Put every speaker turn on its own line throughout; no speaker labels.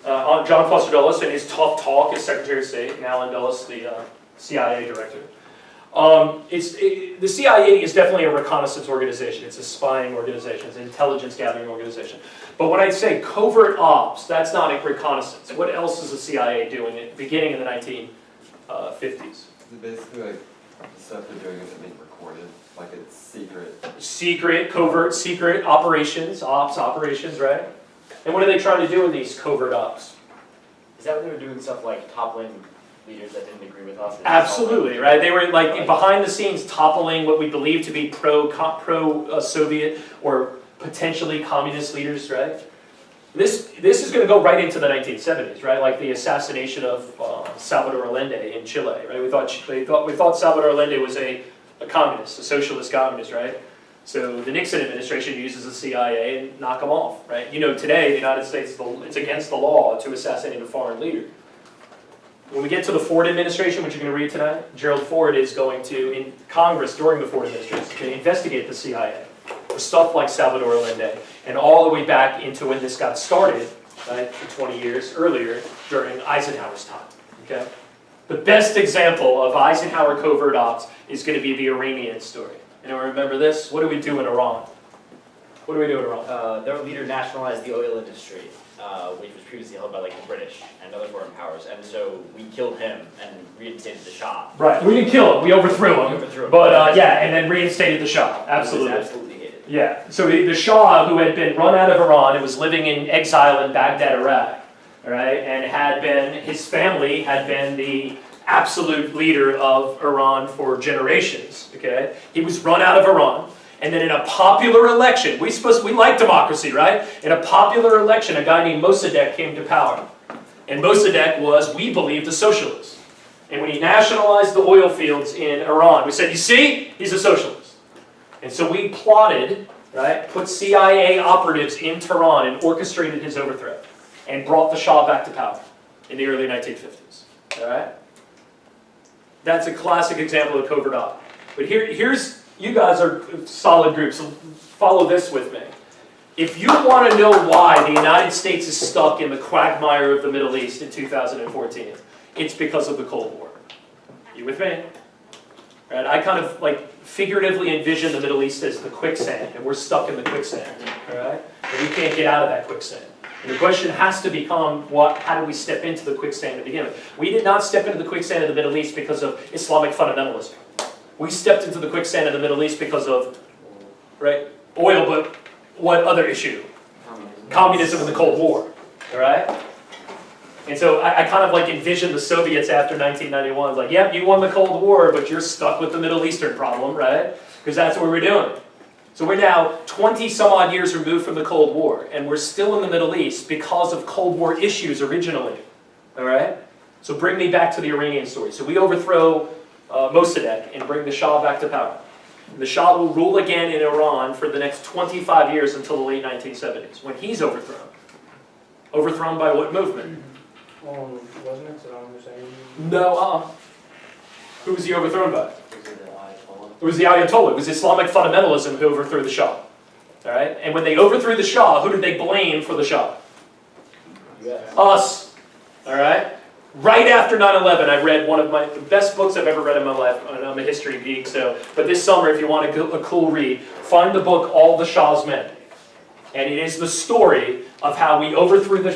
John Foster Dulles and his tough talk as Secretary of State, and Alan Dulles, the CIA director. The CIA is definitely a reconnaissance organization. It's a spying organization. It's an intelligence gathering organization. But when I say covert ops, that's not a reconnaissance. What else is the CIA doing at the beginning of the 1950s?
Is it basically like the stuff they're doing isn't being recorded? Like it's secret?
Secret, covert, secret operations, operations, right? And what are they trying to do in these covert ops?
Is that when they were doing stuff like toppling leaders that didn't agree with us?
Absolutely, right? They were like behind the scenes toppling what we believe to be pro-Soviet or potentially communist leaders, right? This is going to go right into the 1970s, right? Like the assassination of Salvador Allende in Chile, right? We thought Salvador Allende was a communist, a socialist communist, right? So the Nixon administration uses the CIA and knock them off, right? You know, today the United States, it's against the law to assassinate a foreign leader. When we get to the Ford administration, which you're going to read tonight, Gerald Ford is going to, in Congress during the Ford administration, to investigate the CIA for stuff like Salvador Allende, and all the way back into when this got started, right, 20 years earlier, during Eisenhower's time, okay? The best example of Eisenhower covert ops is going to be the Iranian story. Anyone remember this? What do we do in Iran? What do we do in Iran?
Their leader nationalized the oil industry, which was previously held by like the British and other foreign powers, and so we killed him and reinstated the Shah.
Right, we didn't kill him, we overthrew him. But yeah, and then reinstated the Shah, absolutely.
He was absolutely hated.
Yeah, so the Shah, who had been run out of Iran and was living in exile in Baghdad, Iraq, all right, and his family had been the absolute leader of Iran for generations, okay? He was run out of Iran, and then in a popular election, we like democracy, right? In a popular election, a guy named Mossadegh came to power. And Mossadegh was, we believed, a socialist. And when he nationalized the oil fields in Iran, we said, you see, he's a socialist. And so we plotted, right, put CIA operatives in Tehran and orchestrated his overthrow and brought the Shah back to power in the early 1950s, all right? That's a classic example of covert op. But here's, you guys are solid groups, so follow this with me. If you want to know why the United States is stuck in the quagmire of the Middle East in 2014, it's because of the Cold War. You with me? Right? I kind of like figuratively envision the Middle East as the quicksand, and we're stuck in the quicksand. All right? And we can't get out of that quicksand. And the question has to become, how did we step into the quicksand to begin with? We did not step into the quicksand of the Middle East because of Islamic fundamentalism. We stepped into the quicksand of the Middle East because of, right, oil, but what other issue? Communism and the Cold War, all right? And so I kind of like envision the Soviets after 1991, like, yep, you won the Cold War, but you're stuck with the Middle Eastern problem, right? Because that's what we're doing. So we're now 20 some odd years removed from the Cold War, and we're still in the Middle East because of Cold War issues originally, all right? So bring me back to the Iranian story. So we overthrow Mossadegh and bring the Shah back to power. And the Shah will rule again in Iran for the next 25 years until the late 1970s, when he's overthrown. Overthrown by what movement?
Wasn't it Saddam Hussein?
No, Who was he overthrown by? It was the Ayatollah. It was Islamic fundamentalism who overthrew the Shah. All right? And when they overthrew the Shah, who did they blame for the Shah?
Yes.
Us. All right? Right after 9/11, I read one of the best books I've ever read in my life. I'm a history geek, but this summer, if you want a cool read, find the book All the Shah's Men. And it is the story of how we overthrew the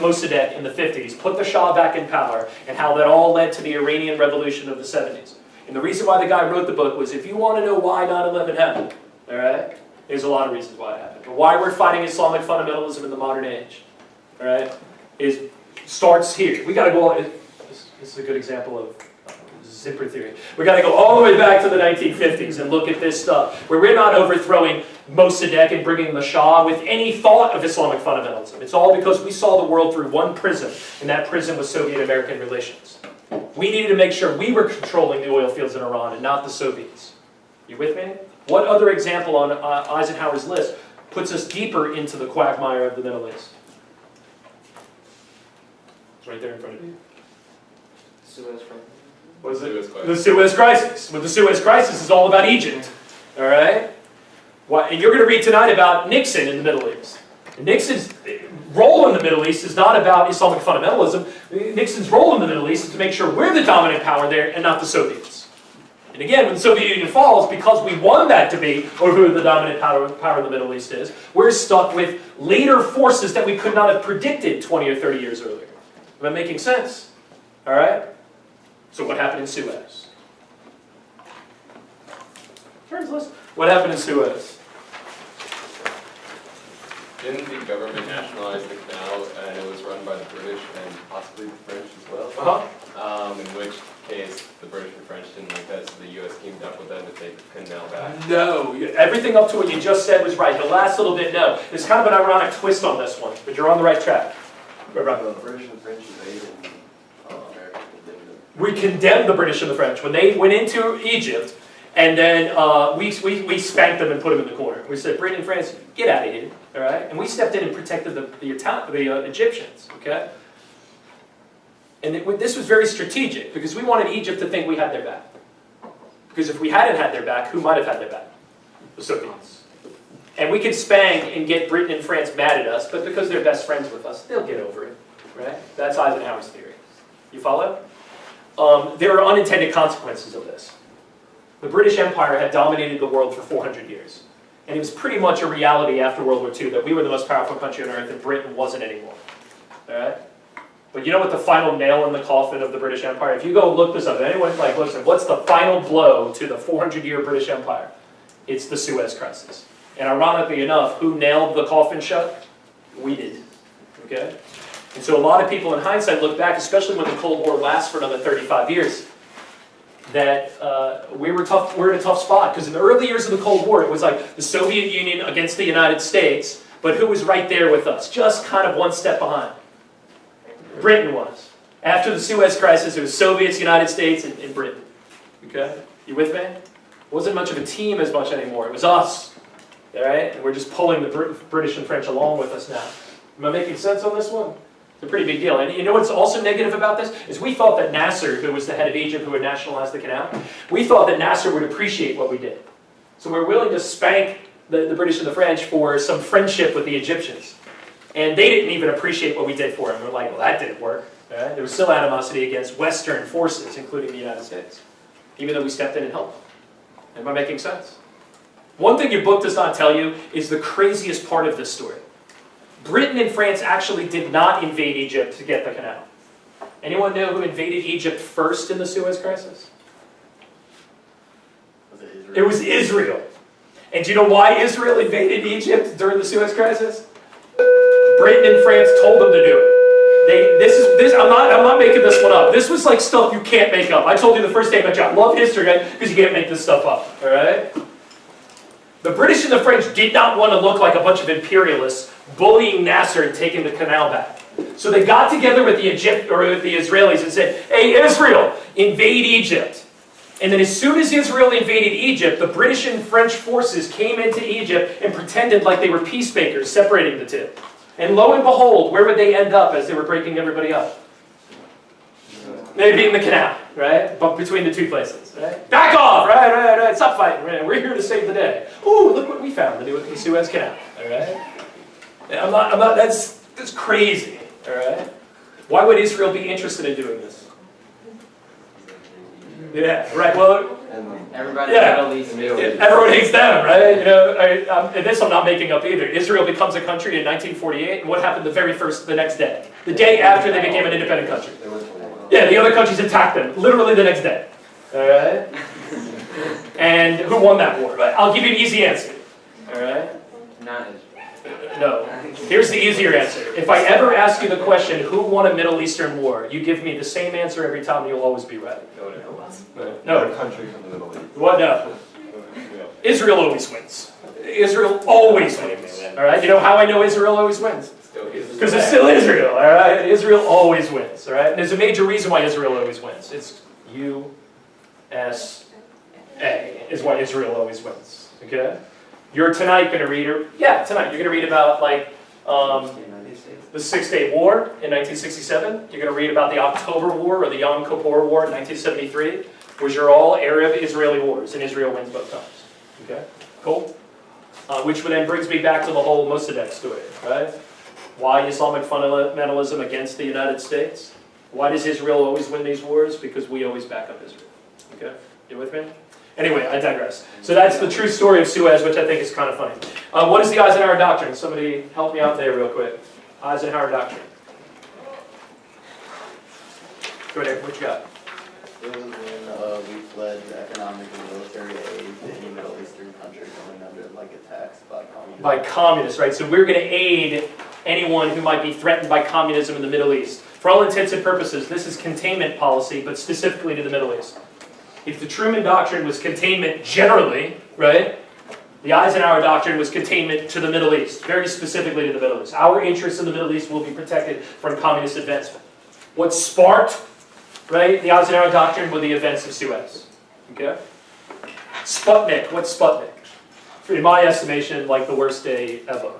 Mossadegh in the 50s, put the Shah back in power, and how that all led to the Iranian Revolution of the 70s. And the reason why the guy wrote the book was, if you want to know why 9/11 happened, all right, there's a lot of reasons why it happened. But why we're fighting Islamic fundamentalism in the modern age, all right, starts here. We got to go. This is a good example of zipper theory. We got to go all the way back to the 1950s and look at this stuff, where we're not overthrowing Mossadegh and bringing the Shah with any thought of Islamic fundamentalism. It's all because we saw the world through one prism, and that prism was Soviet-American relations. We needed to make sure we were controlling the oil fields in Iran and not the Soviets. You with me? What other example on Eisenhower's list puts us deeper into the quagmire of the Middle East? It's right there in front of you.
Suez crisis.
What is it? The Suez Crisis. Well, the Suez Crisis is all about Egypt. All right? And you're going to read tonight about Nixon in the Middle East. Nixon's role in the Middle East is not about Islamic fundamentalism. Nixon's role in the Middle East is to make sure we're the dominant power there and not the Soviets. And again, when the Soviet Union falls, because we won that debate over who the dominant power in the Middle East is, we're stuck with later forces that we could not have predicted 20 or 30 years earlier. Am I making sense? All right? So what happened in Suez? What happened in Suez?
Didn't the government nationalize the canal and it was run by the British and possibly the French as well?
Uh-huh.
In which case the British and French didn't like that, so the US teamed up with them to take the canal back.
No. Everything up to what you just said was right. The last little bit, no. There's kind of an ironic twist on this one, but you're on the right track.
The British and French invaded and America condemned them.
We condemned the British and the French when they went into Egypt, and then we spanked them and put them in the corner. We said, Britain and France, get out of here, all right? And we stepped in and protected the Egyptians, okay? And this was very strategic, because we wanted Egypt to think we had their back. Because if we hadn't had their back, who might have had their back? The Soviets. And we could spank and get Britain and France mad at us, but because they're best friends with us, they'll get over it, right? That's Eisenhower's theory. You follow? There are unintended consequences of this. The British Empire had dominated the world for 400 years. And it was pretty much a reality after World War II that we were the most powerful country on earth and Britain wasn't anymore. All right? But you know what the final nail in the coffin of the British Empire? If you go look this up, anyone like, listen, what's the final blow to the 400-year British Empire? It's the Suez Crisis. And ironically enough, who nailed the coffin shut? We did. Okay? And so a lot of people in hindsight look back, especially when the Cold War lasts for another 35 years, that we're in a tough spot. Because in the early years of the Cold War, it was like the Soviet Union against the United States, but who was right there with us? Just kind of one step behind. Britain was. After the Suez Crisis, it was Soviets, United States, and Britain. Okay? You with me? It wasn't much of a team as much anymore. It was us. All right? And we're just pulling the British and French along with us now. Am I making sense on this one? It's a pretty big deal. And you know what's also negative about this? Is we thought that Nasser, who was the head of Egypt who had nationalized the canal, we thought that Nasser would appreciate what we did. So we're willing to spank the British and the French for some friendship with the Egyptians. And they didn't even appreciate what we did for them. We're like, well, that didn't work. Right? There was still animosity against Western forces, including the United States, even though we stepped in and helped them. Am I making sense? One thing your book does not tell you is the craziest part of this story. Britain and France actually did not invade Egypt to get the canal. Anyone know who invaded Egypt first in the Suez Crisis?
Was it Israel?
It was Israel. And do you know why Israel invaded Egypt during the Suez Crisis? Britain and France told them to do it. I'm not making this one up. This was like stuff you can't make up. I told you the first day of my job. Love history, right? Because you can't make this stuff up. All right? The British and the French did not want to look like a bunch of imperialists bullying Nasser and taking the canal back. So they got together with the Israelis and said, hey, Israel, invade Egypt. And then as soon as Israel invaded Egypt, the British and French forces came into Egypt and pretended like they were peacemakers, separating the two. And lo and behold, where would they end up as they were breaking everybody up? They'd be in the canal, right? But between the two places, right? Back off, right, stop fighting, right? We're here to save the day. Ooh, look what we found to do with the Suez Canal, all right? I'm not, that's crazy, all right? Why would Israel be interested in doing this? Yeah, right, well,
Everybody
yeah,
in the Middle East.
everyone hates them, right? You know, and this I'm not making up either. Israel becomes a country in 1948, and what happened the next day? The day after they became an independent country. Yeah, the other countries attacked them, literally the next day. All right? And who won that war? I'll give you an easy answer. All right?
Not Israel.
No. Here's the easier answer. If I ever ask you the question, who won a Middle Eastern war, you give me the same answer every time, you'll always be right.
No country from the Middle East.
What? No. Israel always wins. Israel always wins. All right? You know how I know Israel always wins? Because it's still Israel. All right? Israel always wins. All right? And there's a major reason why Israel always wins. It's USA is why Israel always wins. Okay? You're tonight going to read, tonight you're going to read about like the 6-Day War in 1967. You're going to read about the October War or the Yom Kippur War in 1973, which are all Arab-Israeli wars, and Israel wins both times. Okay, cool. Which then brings me back to the whole Mossadegh story, right? Why Islamic fundamentalism against the United States? Why does Israel always win these wars? Because we always back up Israel. Okay? You with me? Anyway, I digress. So that's the true story of Suez, which I think is kind of funny. What is the Eisenhower Doctrine? Somebody help me out there real quick. Eisenhower Doctrine. Go ahead, what you got?
It was when we fled economic and military aid to any Middle Eastern country going under like attacks by communists.
By communists, right? So we're going to aid anyone who might be threatened by communism in the Middle East. For all intents and purposes, this is containment policy, but specifically to the Middle East. If the Truman Doctrine was containment generally, right? The Eisenhower Doctrine was containment to the Middle East, very specifically to the Middle East. Our interests in the Middle East will be protected from communist advancement. What sparked, right, the Eisenhower Doctrine were the events of Suez. Okay? Sputnik, what's Sputnik? In my estimation, like the worst day ever.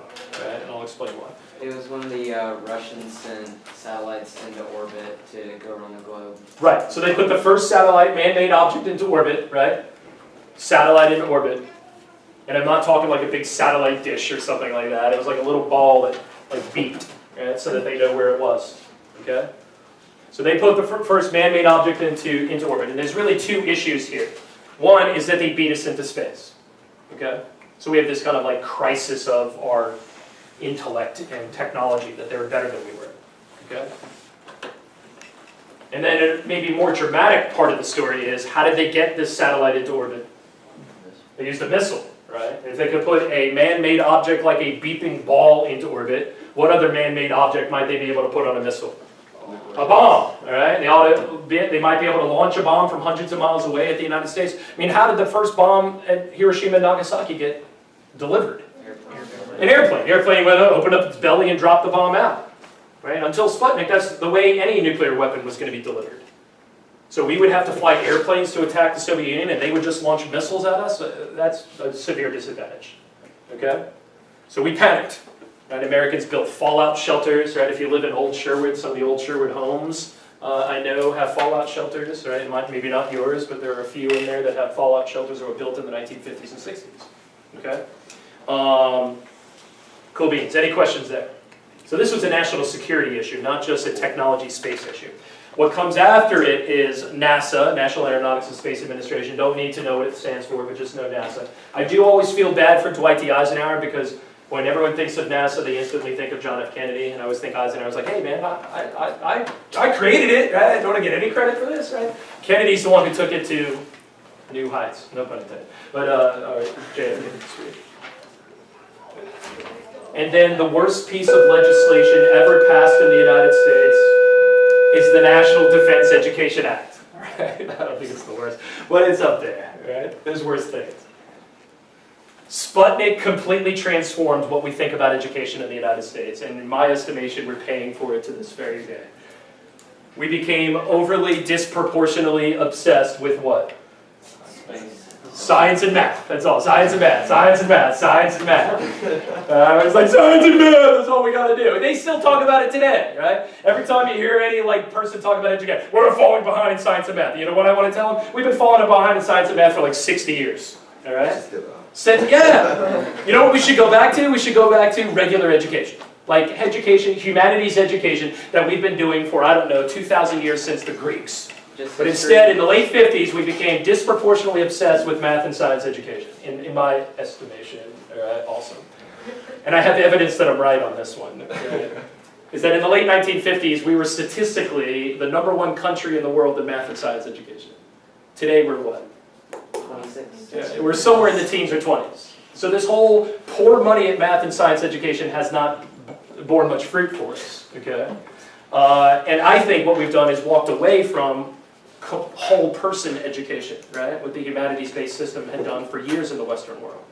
Right? And I'll explain why.
It was when the Russians sent satellites into orbit to go around the globe.
Right, so they put the first satellite, man-made object into orbit, right? Satellite into orbit. And I'm not talking like a big satellite dish or something like that. It was like a little ball that like beeped, right? So that they know where it was, okay? So they put the first man-made object into orbit. And there's really two issues here. One is that they beat us into space, okay? So we have this kind of like crisis of our intellect and technology, that they were better than we were, okay? And then a maybe more dramatic part of the story is, how did they get this satellite into orbit? They used a missile, right? If they could put a man-made object like a beeping ball into orbit, what other man-made object might they be able to put on a missile? A bomb, all right? They might be able to launch a bomb from hundreds of miles away at the United States. I mean, how did the first bomb at Hiroshima and Nagasaki get delivered? An airplane. The airplane went up, opened up its belly and dropped the bomb out. Right? Until Sputnik, that's the way any nuclear weapon was going to be delivered. So we would have to fly airplanes to attack the Soviet Union, and they would just launch missiles at us? That's a severe disadvantage. Okay? So we panicked. Right? Americans built fallout shelters. Right? If you live in Old Sherwood, some of the old Sherwood homes I know have fallout shelters. Right? Maybe not yours, but there are a few in there that have fallout shelters that were built in the 1950s and 60s. Okay? Cool beans. Any questions there? So this was a national security issue, not just a technology space issue. What comes after it is NASA, National Aeronautics and Space Administration. Don't need to know what it stands for, but just know NASA. I do always feel bad for Dwight D. Eisenhower, because when everyone thinks of NASA, they instantly think of John F. Kennedy, and I always think Eisenhower's like, hey man, I created it, right? I don't want to get any credit for this, right? Kennedy's the one who took it to new heights, no pun intended. But, JFK. And then the worst piece of legislation ever passed in the United States is the National Defense Education Act. Right? I don't think it's the worst, but it's up there. Right? There's worse things. Sputnik completely transformed what we think about education in the United States, and in my estimation, we're paying for it to this very day. We became overly, disproportionately obsessed with what?
Space.
Science and math. That's all. Science and math. Science and math. Science and math. It's like science and math. That's all we got to do. And they still talk about it today, right? Every time you hear any person talk about education, we're falling behind in science and math. You know what I want to tell them? We've been falling behind in science and math for like 60 years. All right. Yeah. You know what we should go back to? We should go back to regular education. Like education, humanities education that we've been doing for, I don't know, 2,000 years since the Greeks. But instead, in the late 50s, we became disproportionately obsessed with math and science education, in my estimation, also. And I have evidence that I'm right on this one. Is that in the late 1950s, we were statistically the #1 country in the world in math and science education. Today, we're what?
26.
Yeah, we're somewhere in the teens or 20s. So this whole pour money at math and science education has not borne much fruit for us. Okay? And I think what we've done is walked away from whole person education, right? What the humanities-based system had done for years in the Western world.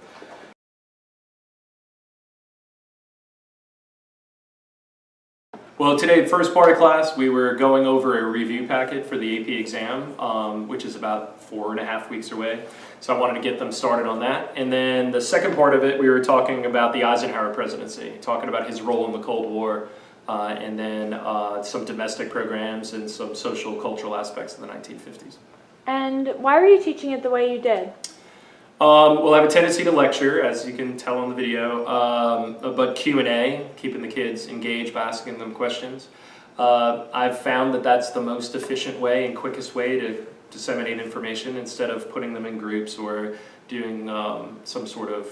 Well, today, first part of class, we were going over a review packet for the AP exam, which is about 4.5 weeks away. So I wanted to get them started on that. And then the second part of it, we were talking about the Eisenhower presidency, talking about his role in the Cold War, and then some domestic programs and some social, cultural aspects in the 1950s.
And why were you teaching it the way you did?
Well, I have a tendency to lecture, as you can tell on the video, but Q&A, keeping the kids engaged by asking them questions. I've found that that's the most efficient way and quickest way to disseminate information instead of putting them in groups or doing some sort of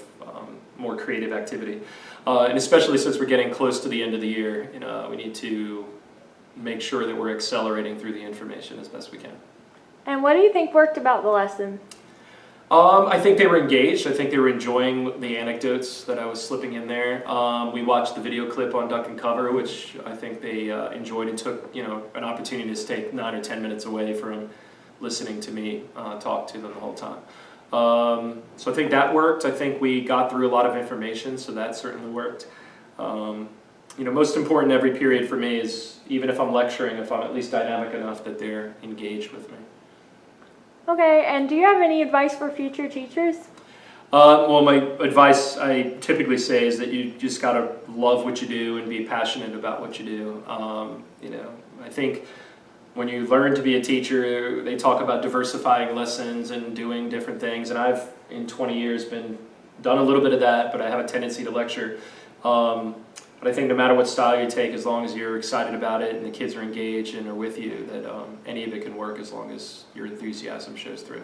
more creative activity. And especially since we're getting close to the end of the year, we need to make sure that we're accelerating through the information as best we can.
And what do you think worked about the lesson?
I think they were engaged. I think they were enjoying the anecdotes that I was slipping in there. We watched the video clip on Duck and Cover, which I think they enjoyed and took, an opportunity to take 9 or 10 minutes away from listening to me talk to them the whole time. So I think that worked. I think we got through a lot of information, so that certainly worked. Most important every period for me is, even if I'm lecturing, if I'm at least dynamic enough that they're engaged with me.
Okay, and do you have any advice for future teachers?
Well, my advice I typically say is that you just got to love what you do and be passionate about what you do. I think when you learn to be a teacher, they talk about diversifying lessons and doing different things, and I've, in 20 years, done a little bit of that, but I have a tendency to lecture. But I think no matter what style you take, as long as you're excited about it and the kids are engaged and are with you, that any of it can work as long as your enthusiasm shows through.